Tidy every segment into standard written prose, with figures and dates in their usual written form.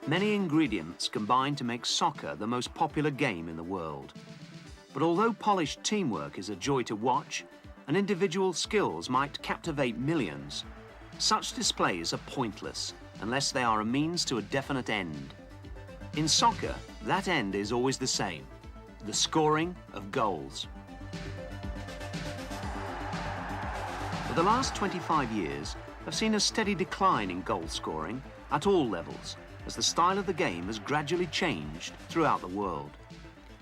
Many ingredients combine to make soccer the most popular game in the world. But although polished teamwork is a joy to watch, and individual skills might captivate millions, such displays are pointless unless they are a means to a definite end. In soccer, that end is always the same: the scoring of goals. For the last 25 years, I've seen a steady decline in goal scoring at all levels, as the style of the game has gradually changed throughout the world.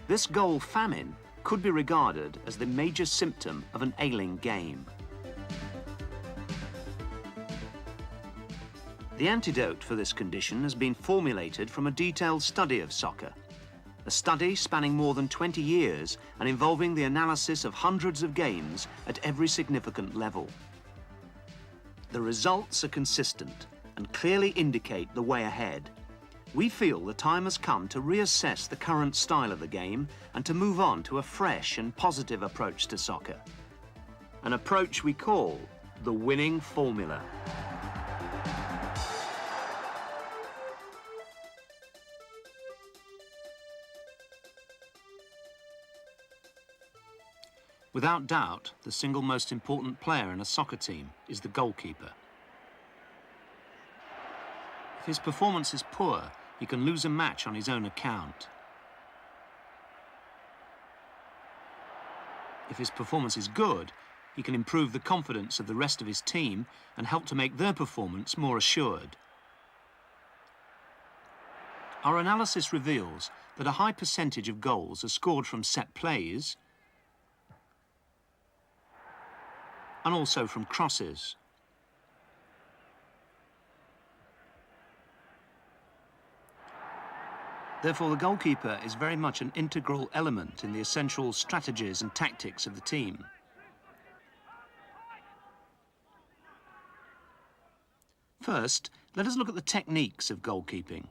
This goal famine could be regarded as the major symptom of an ailing game. The antidote for this condition has been formulated from a detailed study of soccer, a study spanning more than 20 years and involving the analysis of hundreds of games at every significant level. The results are consistent and clearly indicate the way ahead. We feel the time has come to reassess the current style of the game and to move on to a fresh and positive approach to soccer. An approach we call the winning formula. Without doubt, the single most important player in a soccer team is the goalkeeper. If his performance is poor, he can lose a match on his own account. If his performance is good, he can improve the confidence of the rest of his team and help to make their performance more assured. Our analysis reveals that a high percentage of goals are scored from set plays and also from crosses. Therefore, the goalkeeper is very much an integral element in the essential strategies and tactics of the team. First, let us look at the techniques of goalkeeping.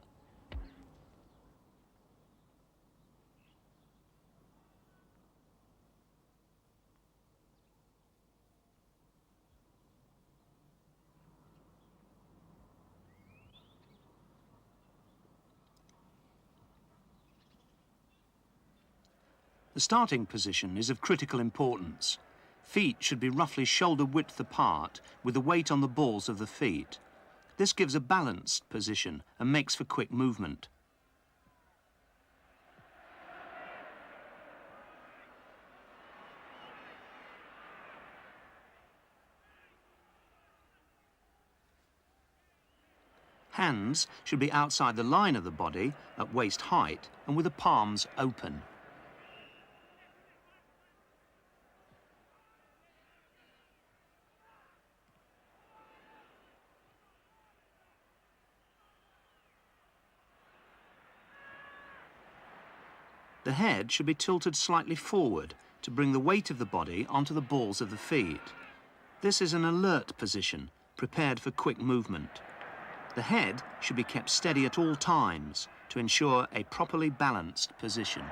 The starting position is of critical importance. Feet should be roughly shoulder width apart with the weight on the balls of the feet. This gives a balanced position and makes for quick movement. Hands should be outside the line of the body at waist height and with the palms open. The head should be tilted slightly forward to bring the weight of the body onto the balls of the feet. This is an alert position, prepared for quick movement. The head should be kept steady at all times to ensure a properly balanced position.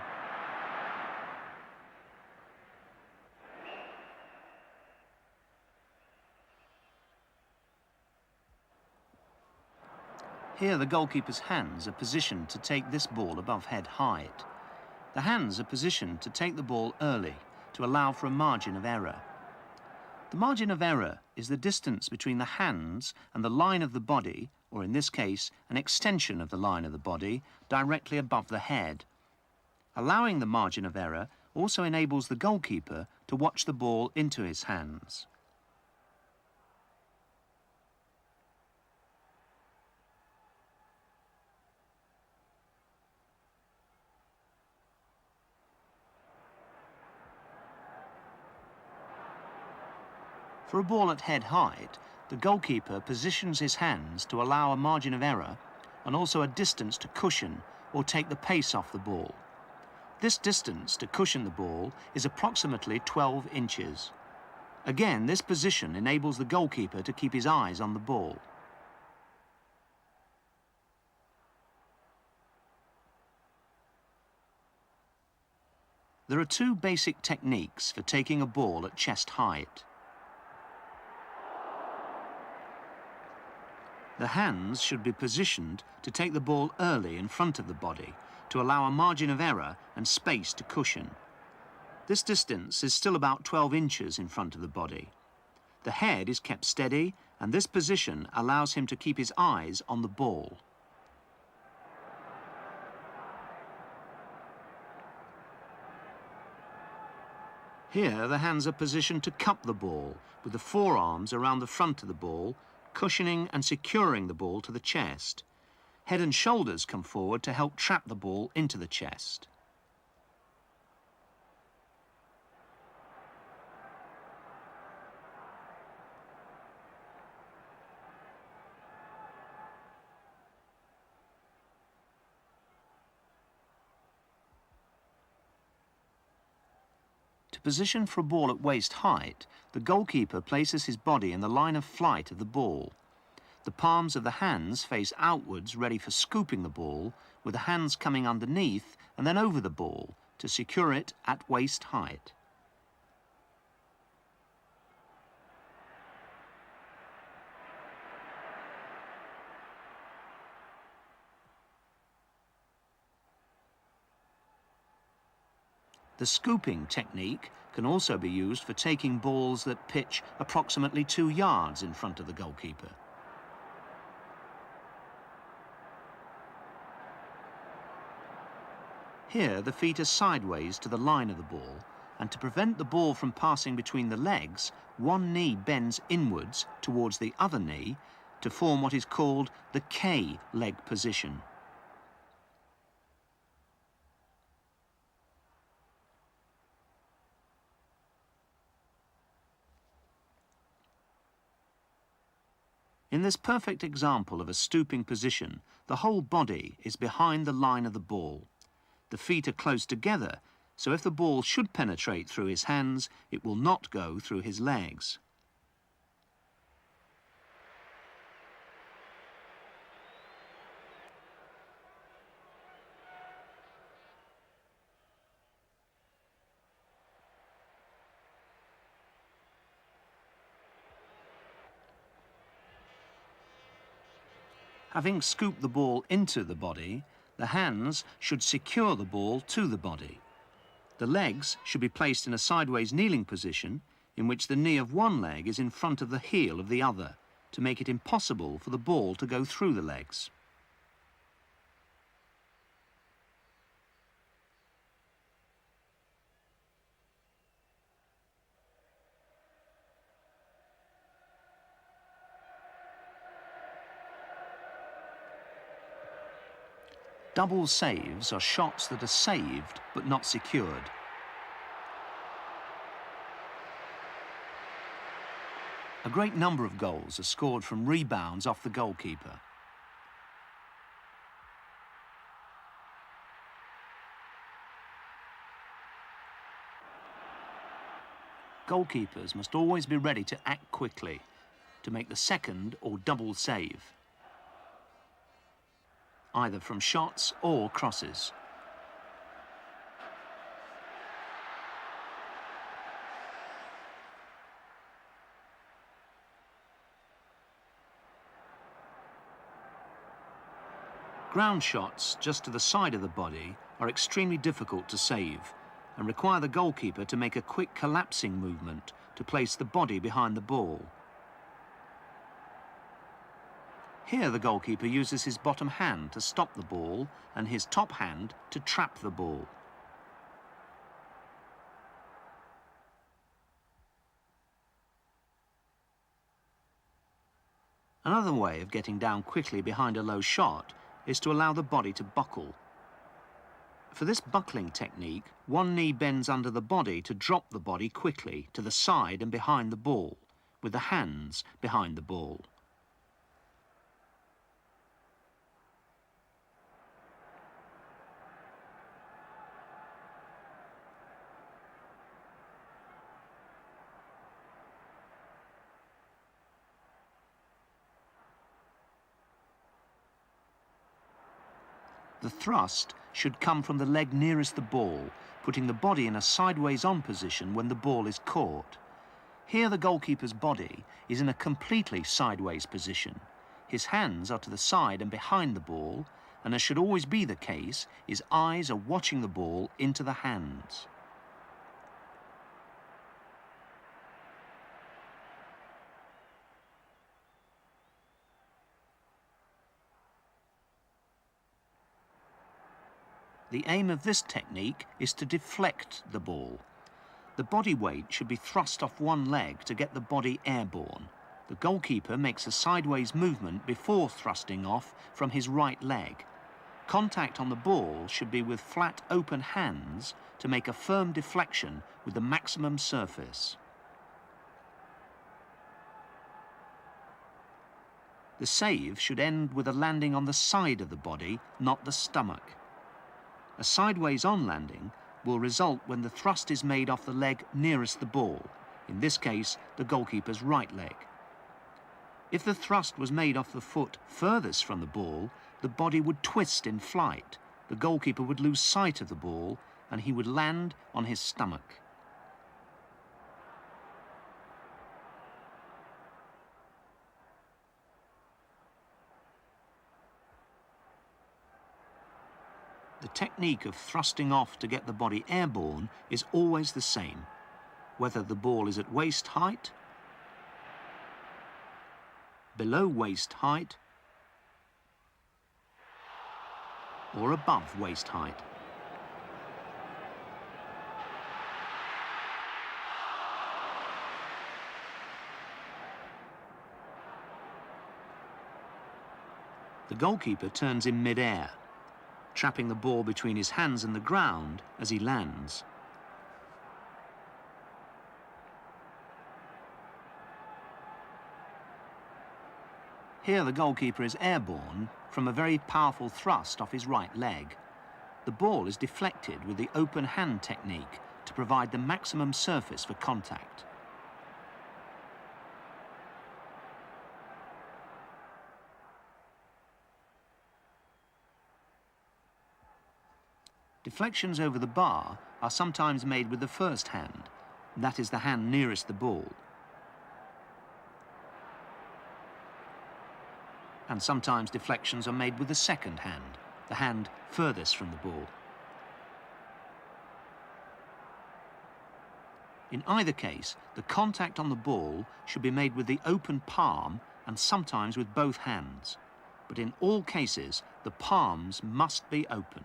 Here the goalkeeper's hands are positioned to take this ball above head height. The hands are positioned to take the ball early to allow for a margin of error. The margin of error is the distance between the hands and the line of the body, or in this case, an extension of the line of the body directly above the head. Allowing the margin of error also enables the goalkeeper to watch the ball into his hands. For a ball at head height, the goalkeeper positions his hands to allow a margin of error and also a distance to cushion or take the pace off the ball. This distance to cushion the ball is approximately 12 inches. Again, this position enables the goalkeeper to keep his eyes on the ball. There are two basic techniques for taking a ball at chest height. The hands should be positioned to take the ball early in front of the body to allow a margin of error and space to cushion. This distance is still about 12 inches in front of the body. The head is kept steady, and this position allows him to keep his eyes on the ball. Here, the hands are positioned to cup the ball, with the forearms around the front of the ball, cushioning and securing the ball to the chest. Head and shoulders come forward to help trap the ball into the chest. To position for a ball at waist height, the goalkeeper places his body in the line of flight of the ball. The palms of the hands face outwards, ready for scooping the ball, with the hands coming underneath and then over the ball to secure it at waist height. The scooping technique can also be used for taking balls that pitch approximately 2 yards in front of the goalkeeper. Here, the feet are sideways to the line of the ball, and to prevent the ball from passing between the legs, one knee bends inwards towards the other knee to form what is called the K leg position. In this perfect example of a stooping position, the whole body is behind the line of the ball. The feet are close together, so if the ball should penetrate through his hands, it will not go through his legs. Having scooped the ball into the body, the hands should secure the ball to the body. The legs should be placed in a sideways kneeling position in which the knee of one leg is in front of the heel of the other to make it impossible for the ball to go through the legs. Double saves are shots that are saved but not secured. A great number of goals are scored from rebounds off the goalkeeper. Goalkeepers must always be ready to act quickly to make the second or double save, either from shots or crosses. Ground shots just to the side of the body are extremely difficult to save and require the goalkeeper to make a quick collapsing movement to place the body behind the ball. Here the goalkeeper uses his bottom hand to stop the ball and his top hand to trap the ball. Another way of getting down quickly behind a low shot is to allow the body to buckle. For this buckling technique, one knee bends under the body to drop the body quickly to the side and behind the ball, with the hands behind the ball. The thrust should come from the leg nearest the ball, putting the body in a sideways-on position when the ball is caught. Here the goalkeeper's body is in a completely sideways position. His hands are to the side and behind the ball, and as should always be the case, his eyes are watching the ball into the hands. The aim of this technique is to deflect the ball. The body weight should be thrust off one leg to get the body airborne. The goalkeeper makes a sideways movement before thrusting off from his right leg. Contact on the ball should be with flat, open hands to make a firm deflection with the maximum surface. The save should end with a landing on the side of the body, not the stomach. A sideways-on landing will result when the thrust is made off the leg nearest the ball, in this case, the goalkeeper's right leg. If the thrust was made off the foot furthest from the ball, the body would twist in flight, the goalkeeper would lose sight of the ball, and he would land on his stomach. The technique of thrusting off to get the body airborne is always the same, whether the ball is at waist height, below waist height, or above waist height. The goalkeeper turns in mid-air, trapping the ball between his hands and the ground as he lands. Here the goalkeeper is airborne from a very powerful thrust off his right leg. The ball is deflected with the open hand technique to provide the maximum surface for contact. Deflections over the bar are sometimes made with the first hand, that is the hand nearest the ball. And sometimes deflections are made with the second hand, the hand furthest from the ball. In either case, the contact on the ball should be made with the open palm and sometimes with both hands. But in all cases, the palms must be open.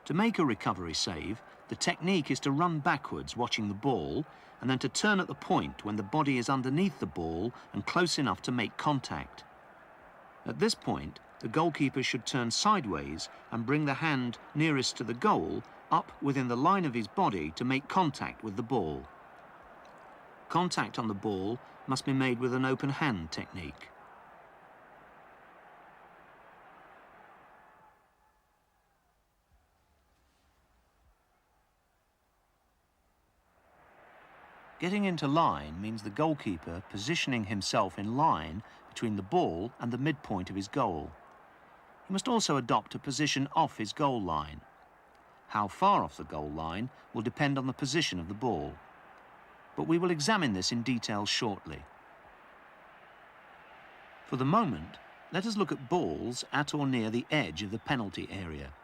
To make a recovery save, the technique is to run backwards watching the ball and then to turn at the point when the body is underneath the ball and close enough to make contact. At this point, the goalkeeper should turn sideways and bring the hand nearest to the goal up within the line of his body to make contact with the ball. Contact on the ball must be made with an open hand technique. Getting into line means the goalkeeper positioning himself in line between the ball and the midpoint of his goal. He must also adopt a position off his goal line. How far off the goal line will depend on the position of the ball. But we will examine this in detail shortly. For the moment, let us look at balls at or near the edge of the penalty area.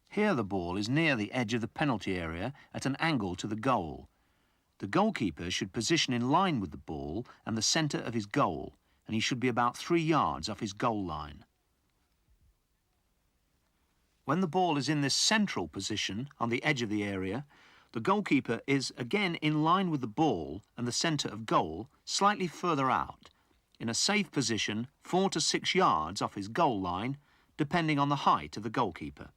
Here the ball is near the edge of the penalty area at an angle to the goal. The goalkeeper should position in line with the ball and the centre of his goal, and he should be about 3 yards off his goal line. When the ball is in this central position on the edge of the area, the goalkeeper is again in line with the ball and the centre of goal, slightly further out, in a safe position 4 to 6 yards off his goal line, depending on the height of the goalkeeper.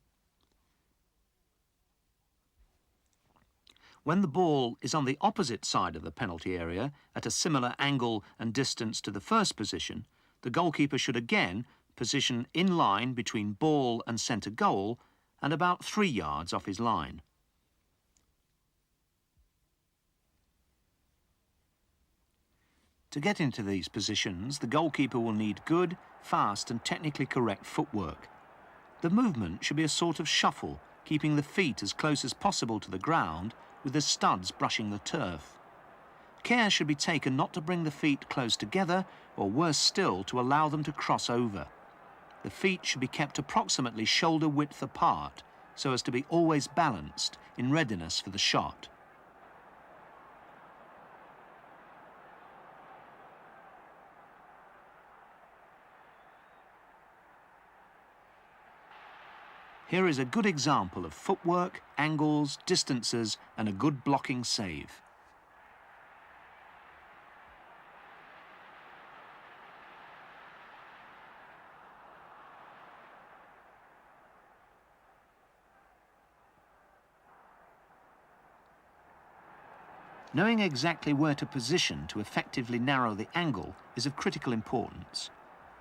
When the ball is on the opposite side of the penalty area, at a similar angle and distance to the first position, the goalkeeper should again position in line between ball and centre goal and about 3 yards off his line. To get into these positions, the goalkeeper will need good, fast and technically correct footwork. The movement should be a sort of shuffle, keeping the feet as close as possible to the ground, with the studs brushing the turf. Care should be taken not to bring the feet close together, or worse still, to allow them to cross over. The feet should be kept approximately shoulder width apart, so as to be always balanced in readiness for the shot. Here is a good example of footwork, angles, distances, and a good blocking save. Knowing exactly where to position to effectively narrow the angle is of critical importance.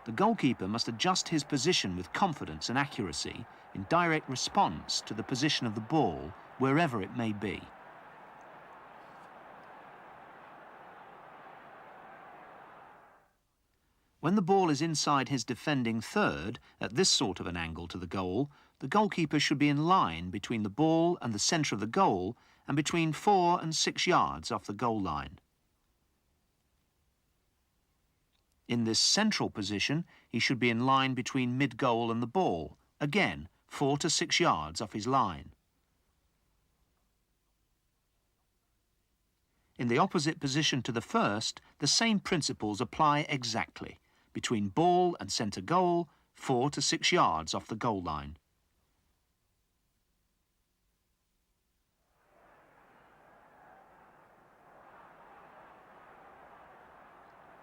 The goalkeeper must adjust his position with confidence and accuracy in direct response to the position of the ball, wherever it may be. When the ball is inside his defending third, at this sort of an angle to the goal, the goalkeeper should be in line between the ball and the centre of the goal, and between 4 and 6 yards off the goal line. In this central position, he should be in line between mid-goal and the ball, again 4 to 6 yards off his line. In the opposite position to the first, the same principles apply exactly. Between ball and centre goal, 4 to 6 yards off the goal line.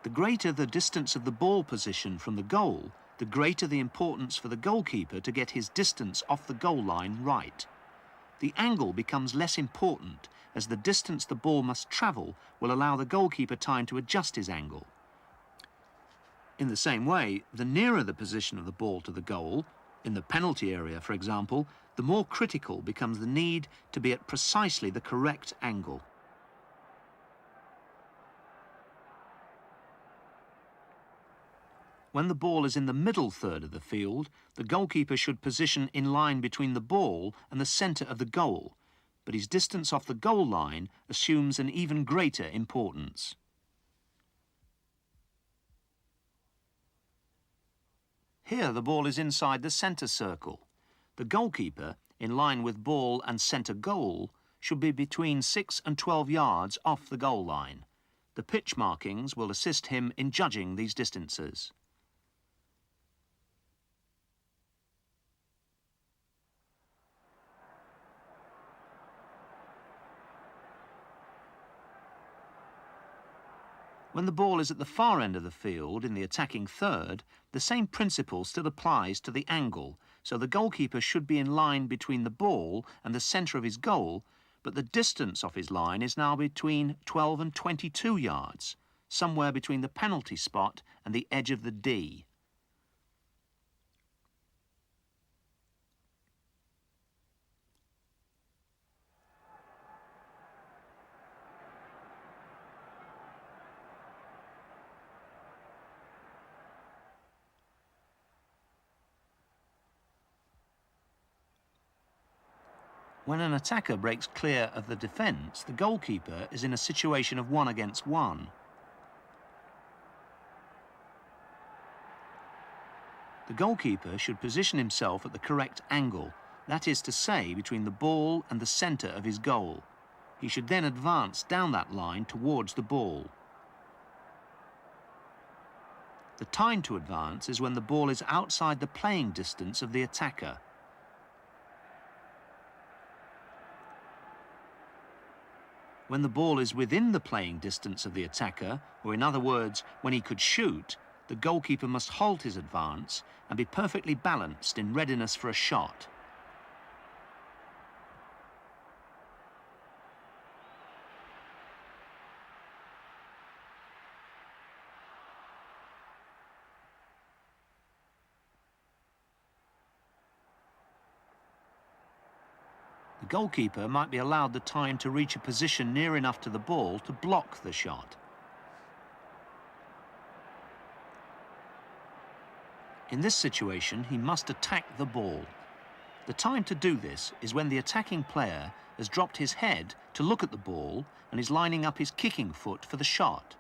The greater the distance of the ball position from the goal, the greater the importance for the goalkeeper to get his distance off the goal line right. The angle becomes less important, as the distance the ball must travel will allow the goalkeeper time to adjust his angle. In the same way, the nearer the position of the ball to the goal, in the penalty area for example, the more critical becomes the need to be at precisely the correct angle. When the ball is in the middle third of the field, the goalkeeper should position in line between the ball and the centre of the goal, but his distance off the goal line assumes an even greater importance. Here the ball is inside the centre circle. The goalkeeper, in line with ball and centre goal, should be between 6 and 12 yards off the goal line. The pitch markings will assist him in judging these distances. When the ball is at the far end of the field, in the attacking third, the same principle still applies to the angle, so the goalkeeper should be in line between the ball and the centre of his goal, but the distance off his line is now between 12 and 22 yards, somewhere between the penalty spot and the edge of the D. When an attacker breaks clear of the defence, the goalkeeper is in a situation of 1 against 1. The goalkeeper should position himself at the correct angle, that is to say, between the ball and the centre of his goal. He should then advance down that line towards the ball. The time to advance is when the ball is outside the playing distance of the attacker. When the ball is within the playing distance of the attacker, or in other words, when he could shoot, the goalkeeper must halt his advance and be perfectly balanced in readiness for a shot. The goalkeeper might be allowed the time to reach a position near enough to the ball to block the shot. In this situation, he must attack the ball. The time to do this is when the attacking player has dropped his head to look at the ball and is lining up his kicking foot for the shot.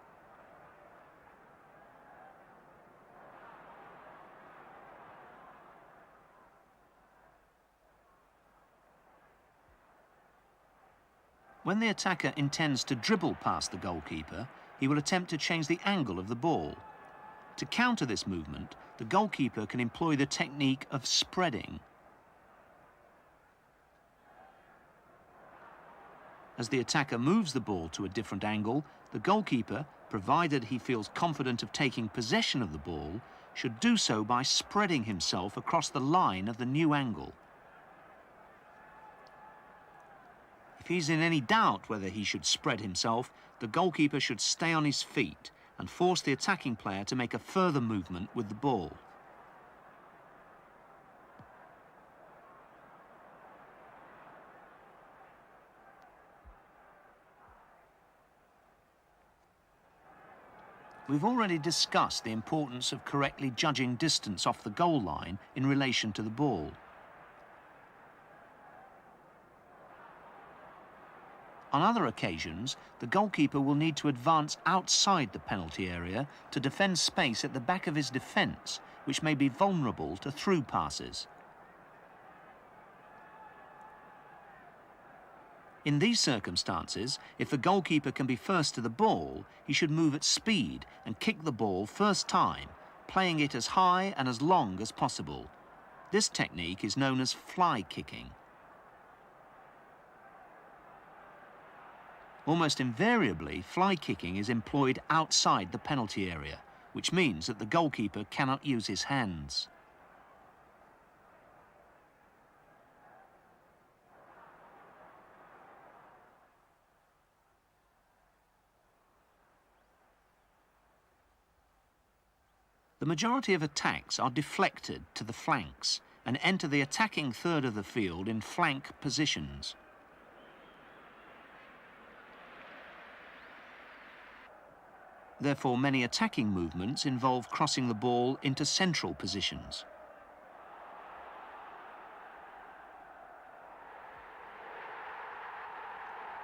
When the attacker intends to dribble past the goalkeeper, he will attempt to change the angle of the ball. To counter this movement, the goalkeeper can employ the technique of spreading. As the attacker moves the ball to a different angle, the goalkeeper, provided he feels confident of taking possession of the ball, should do so by spreading himself across the line of the new angle. If he's in any doubt whether he should spread himself, the goalkeeper should stay on his feet and force the attacking player to make a further movement with the ball. We've already discussed the importance of correctly judging distance off the goal line in relation to the ball. On other occasions, the goalkeeper will need to advance outside the penalty area to defend space at the back of his defence, which may be vulnerable to through passes. In these circumstances, if the goalkeeper can be first to the ball, he should move at speed and kick the ball first time, playing it as high and as long as possible. This technique is known as fly kicking. Almost invariably, fly kicking is employed outside the penalty area, which means that the goalkeeper cannot use his hands. The majority of attacks are deflected to the flanks and enter the attacking third of the field in flank positions. Therefore, many attacking movements involve crossing the ball into central positions.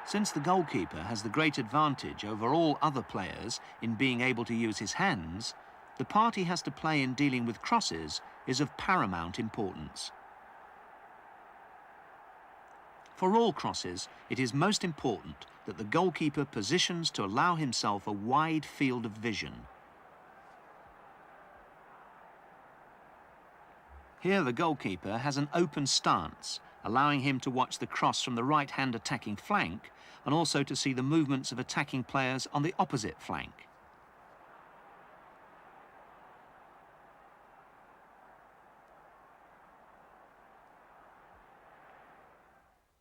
Since the goalkeeper has the great advantage over all other players in being able to use his hands, the part he has to play in dealing with crosses is of paramount importance. For all crosses, it is most important that the goalkeeper positions to allow himself a wide field of vision. Here the goalkeeper has an open stance, allowing him to watch the cross from the right-hand attacking flank and also to see the movements of attacking players on the opposite flank.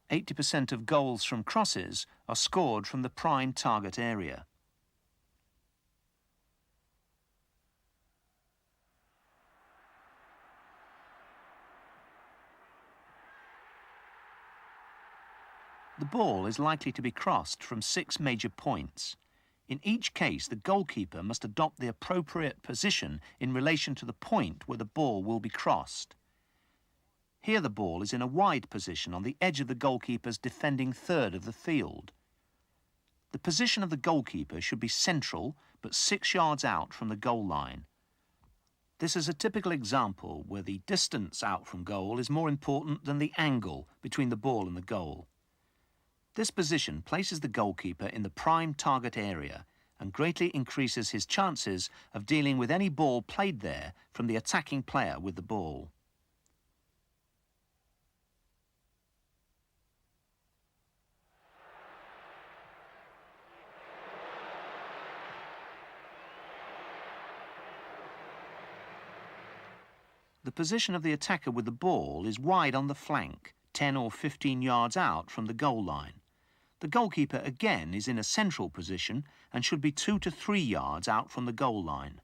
%80 of goals from crosses are scored from the prime target area. The ball is likely to be crossed from 6 major points. In each case, the goalkeeper must adopt the appropriate position in relation to the point where the ball will be crossed. Here the ball is in a wide position on the edge of the goalkeeper's defending third of the field. The position of the goalkeeper should be central, but 6 yards out from the goal line. This is a typical example where the distance out from goal is more important than the angle between the ball and the goal. This position places the goalkeeper in the prime target area and greatly increases his chances of dealing with any ball played there from the attacking player with the ball. The position of the attacker with the ball is wide on the flank, 10 or 15 yards out from the goal line. The goalkeeper again is in a central position and should be 2 to 3 yards out from the goal line.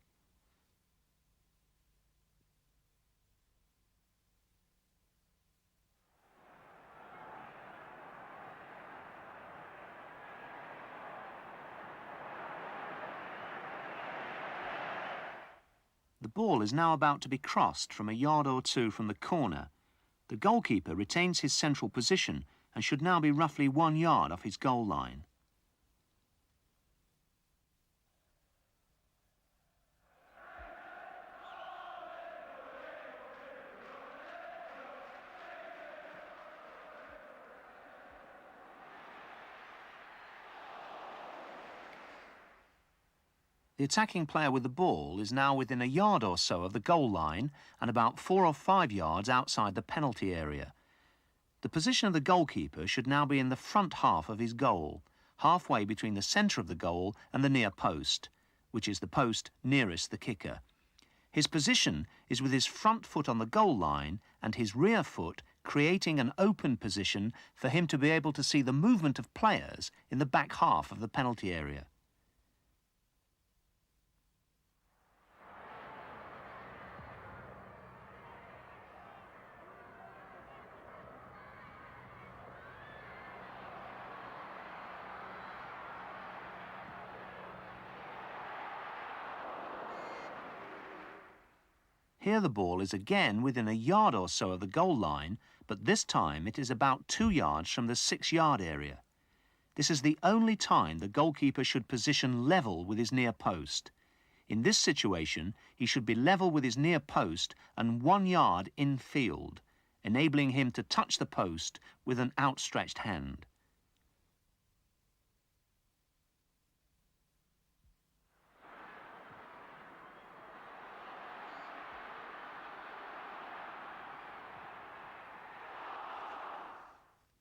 The ball is now about to be crossed from a yard or two from the corner. The goalkeeper retains his central position and should now be roughly 1 yard off his goal line. The attacking player with the ball is now within a yard or so of the goal line and about 4 or 5 yards outside the penalty area. The position of the goalkeeper should now be in the front half of his goal, halfway between the centre of the goal and the near post, which is the post nearest the kicker. His position is with his front foot on the goal line and his rear foot creating an open position for him to be able to see the movement of players in the back half of the penalty area. Here the ball is again within a yard or so of the goal line, but this time it is about 2 yards from the 6-yard area. This is the only time the goalkeeper should position level with his near post. In this situation, he should be level with his near post and 1 yard in field, enabling him to touch the post with an outstretched hand.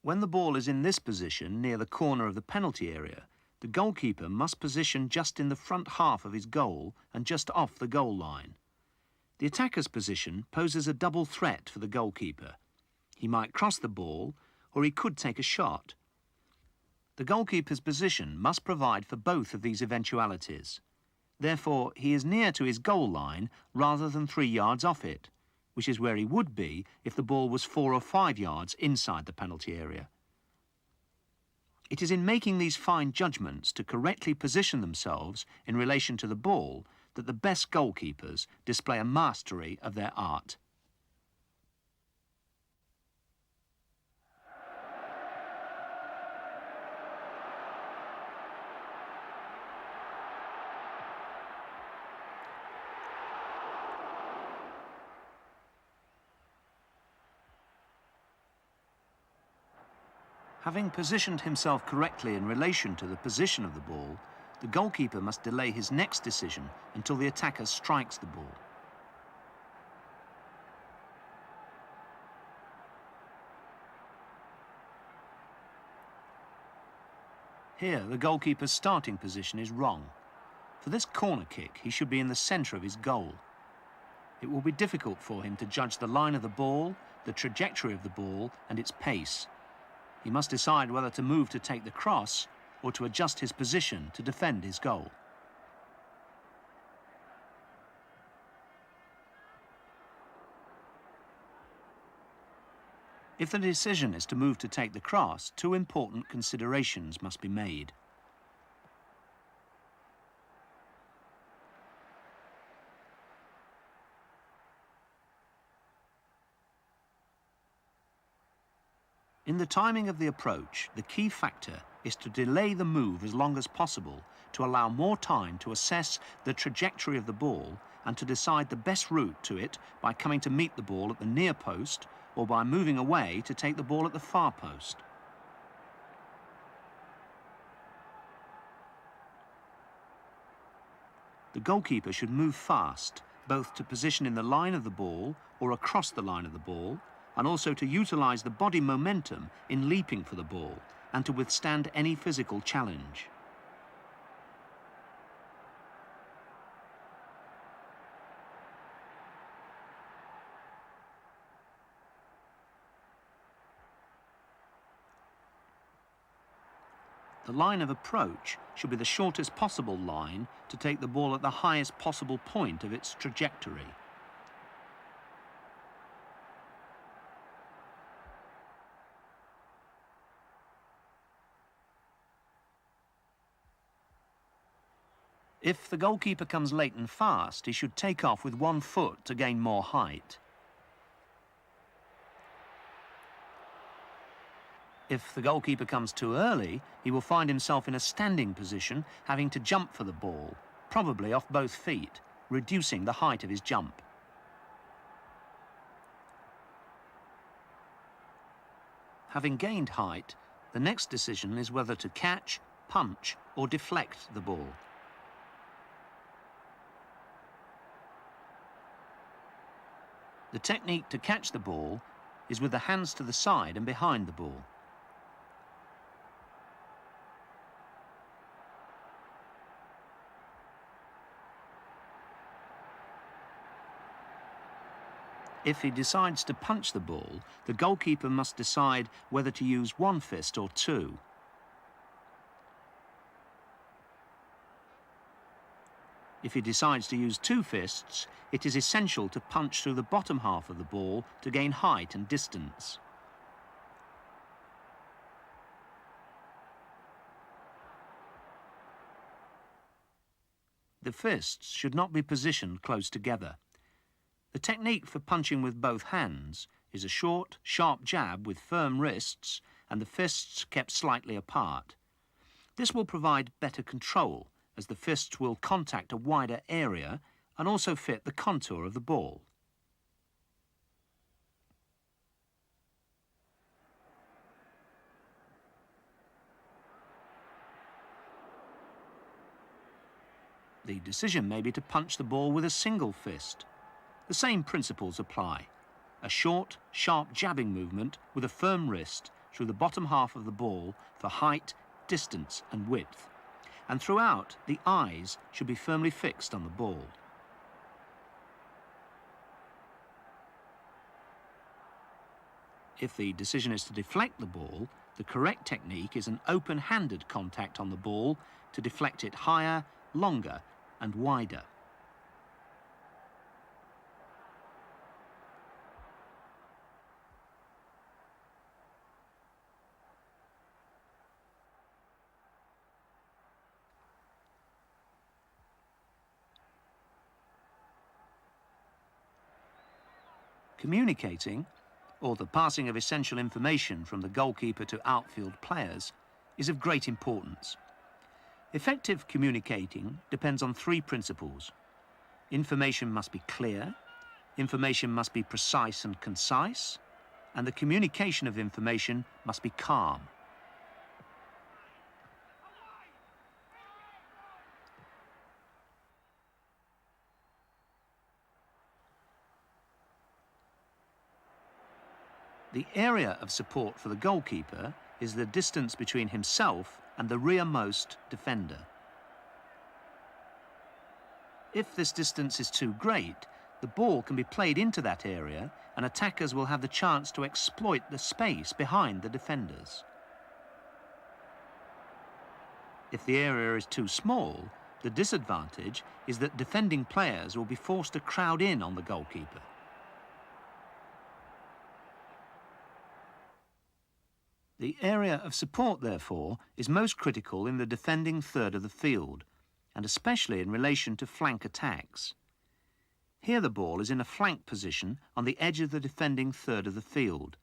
When the ball is in this position near the corner of the penalty area, the goalkeeper must position just in the front half of his goal and just off the goal line. The attacker's position poses a double threat for the goalkeeper. He might cross the ball, or he could take a shot. The goalkeeper's position must provide for both of these eventualities. Therefore, he is near to his goal line rather than 3 yards off it, which is where he would be if the ball was 4 or 5 yards inside the penalty area. It is in making these fine judgments to correctly position themselves in relation to the ball that the best goalkeepers display a mastery of their art. Having positioned himself correctly in relation to the position of the ball, the goalkeeper must delay his next decision until the attacker strikes the ball. Here, the goalkeeper's starting position is wrong. For this corner kick, he should be in the centre of his goal. It will be difficult for him to judge the line of the ball, the trajectory of the ball, and its pace. He must decide whether to move to take the cross or to adjust his position to defend his goal. If the decision is to move to take the cross, 2 important considerations must be made. In the timing of the approach, the key factor is to delay the move as long as possible to allow more time to assess the trajectory of the ball and to decide the best route to it by coming to meet the ball at the near post or by moving away to take the ball at the far post. The goalkeeper should move fast, both to position in the line of the ball or across the line of the ball, and also to utilise the body momentum in leaping for the ball and to withstand any physical challenge. The line of approach should be the shortest possible line to take the ball at the highest possible point of its trajectory. If the goalkeeper comes late and fast, he should take off with 1 foot to gain more height. If the goalkeeper comes too early, he will find himself in a standing position, having to jump for the ball, probably off both feet, reducing the height of his jump. Having gained height, the next decision is whether to catch, punch, or deflect the ball. The technique to catch the ball is with the hands to the side and behind the ball. If he decides to punch the ball, the goalkeeper must decide whether to use 1 fist or 2. If he decides to use 2 fists, it is essential to punch through the bottom half of the ball to gain height and distance. The fists should not be positioned close together. The technique for punching with both hands is a short, sharp jab with firm wrists and the fists kept slightly apart. This will provide better control, as the fists will contact a wider area and also fit the contour of the ball. The decision may be to punch the ball with a single fist. The same principles apply. A short, sharp jabbing movement with a firm wrist through the bottom half of the ball for height, distance and width. And throughout, the eyes should be firmly fixed on the ball. If the decision is to deflect the ball, the correct technique is an open-handed contact on the ball to deflect it higher, longer and wider. Communicating, or the passing of essential information from the goalkeeper to outfield players, is of great importance. Effective communicating depends on 3 principles. Information must be clear, information must be precise and concise, and the communication of information must be calm. The area of support for the goalkeeper is the distance between himself and the rearmost defender. If this distance is too great, the ball can be played into that area and attackers will have the chance to exploit the space behind the defenders. If the area is too small, the disadvantage is that defending players will be forced to crowd in on the goalkeeper. The area of support, therefore, is most critical in the defending third of the field, and especially in relation to flank attacks. Here the ball is in a flank position on the edge of the defending third of the field.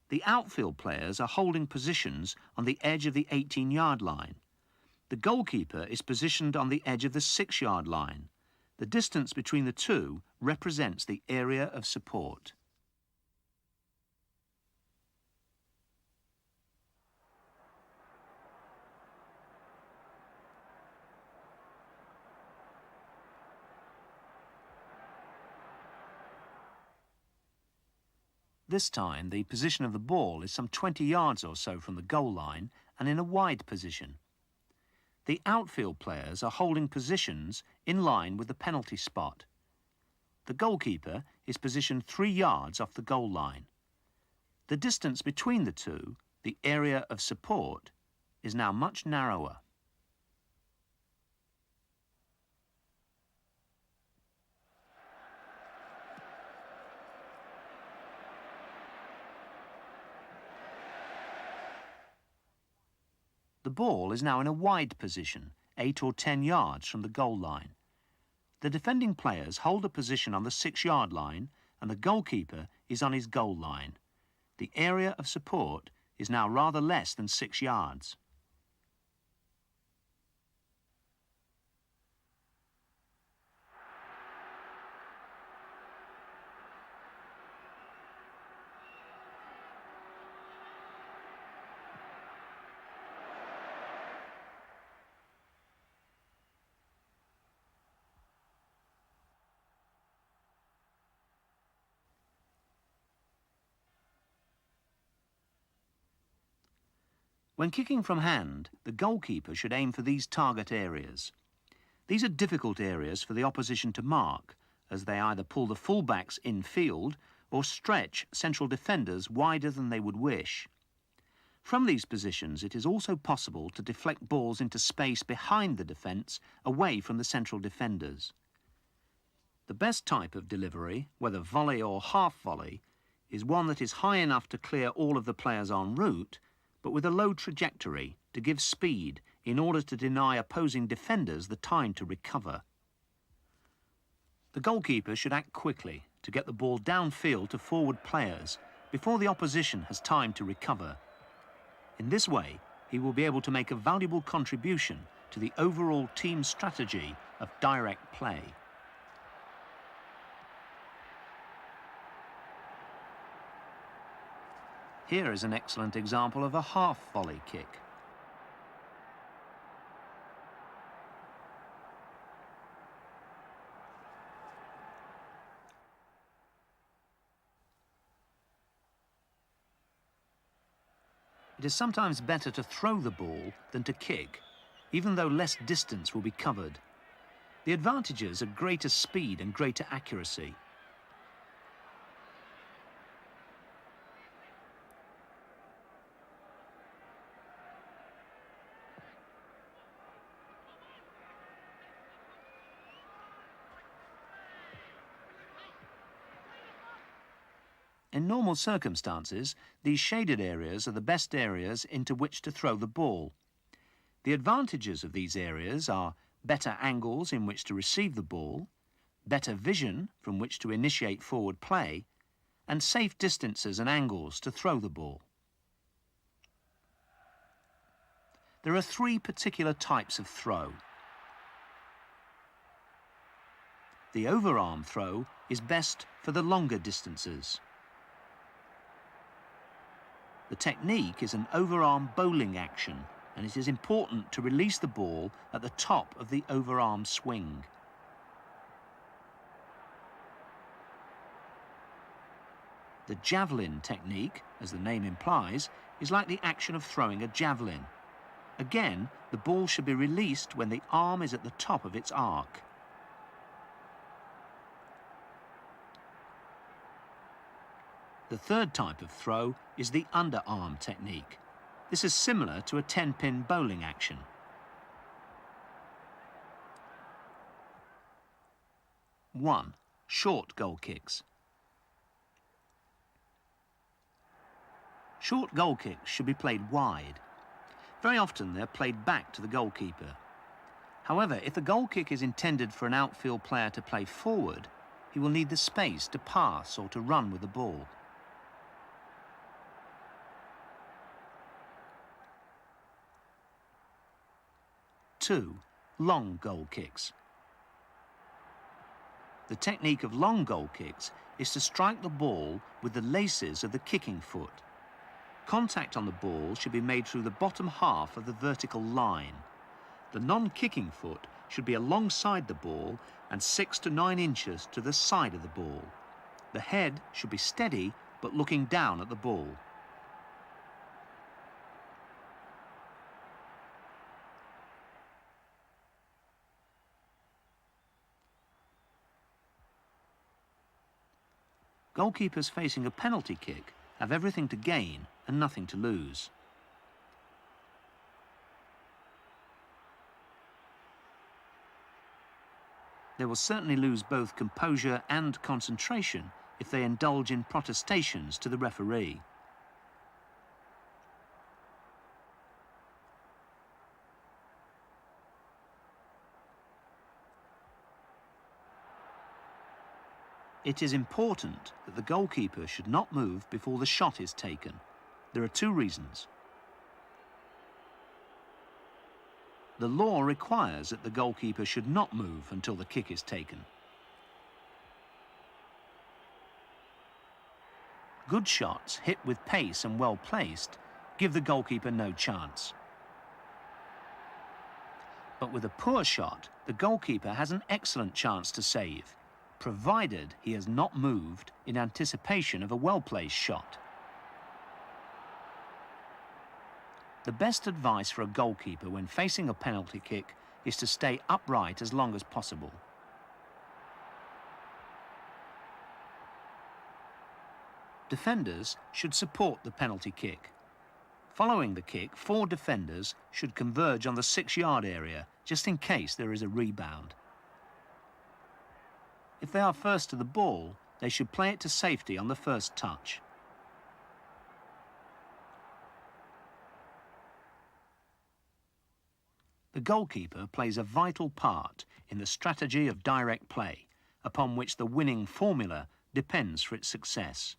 The outfield players are holding positions on the edge of the 18-yard line. The goalkeeper is positioned on the edge of the 6-yard line. The distance between the two represents the area of support. This time, the position of the ball is some 20 yards or so from the goal line and in a wide position. The outfield players are holding positions in line with the penalty spot. The goalkeeper is positioned 3 yards off the goal line. The distance between the two, the area of support, is now much narrower. The ball is now in a wide position, 8 or 10 yards from the goal line. The defending players hold a position on the 6-yard line and the goalkeeper is on his goal line. The area of support is now rather less than 6 yards. When kicking from hand, the goalkeeper should aim for these target areas. These are difficult areas for the opposition to mark, as they either pull the fullbacks in-field or stretch central defenders wider than they would wish. From these positions, it is also possible to deflect balls into space behind the defence, away from the central defenders. The best type of delivery, whether volley or half-volley, is one that is high enough to clear all of the players en route, but with a low trajectory to give speed in order to deny opposing defenders the time to recover. The goalkeeper should act quickly to get the ball downfield to forward players before the opposition has time to recover. In this way, he will be able to make a valuable contribution to the overall team strategy of direct play. Here is an excellent example of a half-volley kick. It is sometimes better to throw the ball than to kick, even though less distance will be covered. The advantages are greater speed and greater accuracy. In normal circumstances, these shaded areas are the best areas into which to throw the ball. The advantages of these areas are better angles in which to receive the ball, better vision from which to initiate forward play, and safe distances and angles to throw the ball. There are 3 particular types of throw. The overarm throw is best for the longer distances. The technique is an overarm bowling action, and it is important to release the ball at the top of the overarm swing. The javelin technique, as the name implies, is like the action of throwing a javelin. Again, the ball should be released when the arm is at the top of its arc. The third type of throw is the underarm technique. This is similar to a 10-pin bowling action. One, short goal kicks. Short goal kicks should be played wide. Very often they're played back to the goalkeeper. However, if the goal kick is intended for an outfield player to play forward, he will need the space to pass or to run with the ball. 2. Long goal kicks. The technique of long goal kicks is to strike the ball with the laces of the kicking foot. Contact on the ball should be made through the bottom half of the vertical line. The non-kicking foot should be alongside the ball and 6 to 9 inches to the side of the ball. The head should be steady but looking down at the ball. Goalkeepers facing a penalty kick have everything to gain and nothing to lose. They will certainly lose both composure and concentration if they indulge in protestations to the referee. It is important that the goalkeeper should not move before the shot is taken. There are two reasons. The law requires that the goalkeeper should not move until the kick is taken. Good shots, hit with pace and well placed, give the goalkeeper no chance. But with a poor shot, the goalkeeper has an excellent chance to save, provided he has not moved in anticipation of a well-placed shot. The best advice for a goalkeeper when facing a penalty kick is to stay upright as long as possible. Defenders should support the penalty kick. Following the kick, 4 defenders should converge on the 6-yard area, just in case there is a rebound. If they are first to the ball, they should play it to safety on the first touch. The goalkeeper plays a vital part in the strategy of direct play, upon which the winning formula depends for its success.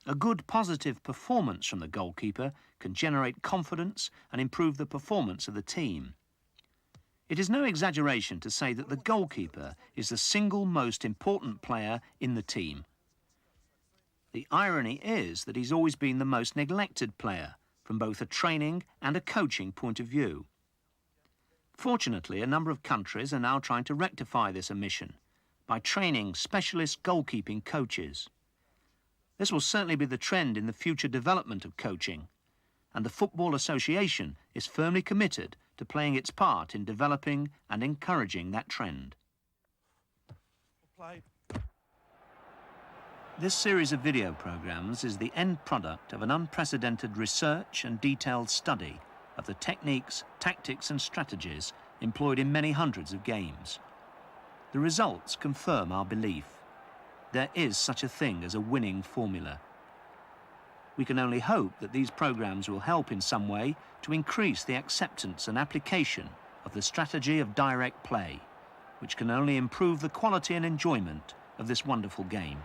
A good positive performance from the goalkeeper can generate confidence and improve the performance of the team. It is no exaggeration to say that the goalkeeper is the single most important player in the team. The irony is that he's always been the most neglected player from both a training and a coaching point of view. Fortunately, a number of countries are now trying to rectify this omission by training specialist goalkeeping coaches. This will certainly be the trend in the future development of coaching, and the Football Association is firmly committed to playing its part in developing and encouraging that trend. This series of video programmes is the end product of an unprecedented research and detailed study of the techniques, tactics and strategies employed in many hundreds of games. The results confirm our belief. There is such a thing as a winning formula. We can only hope that these programmes will help in some way to increase the acceptance and application of the strategy of direct play, which can only improve the quality and enjoyment of this wonderful game.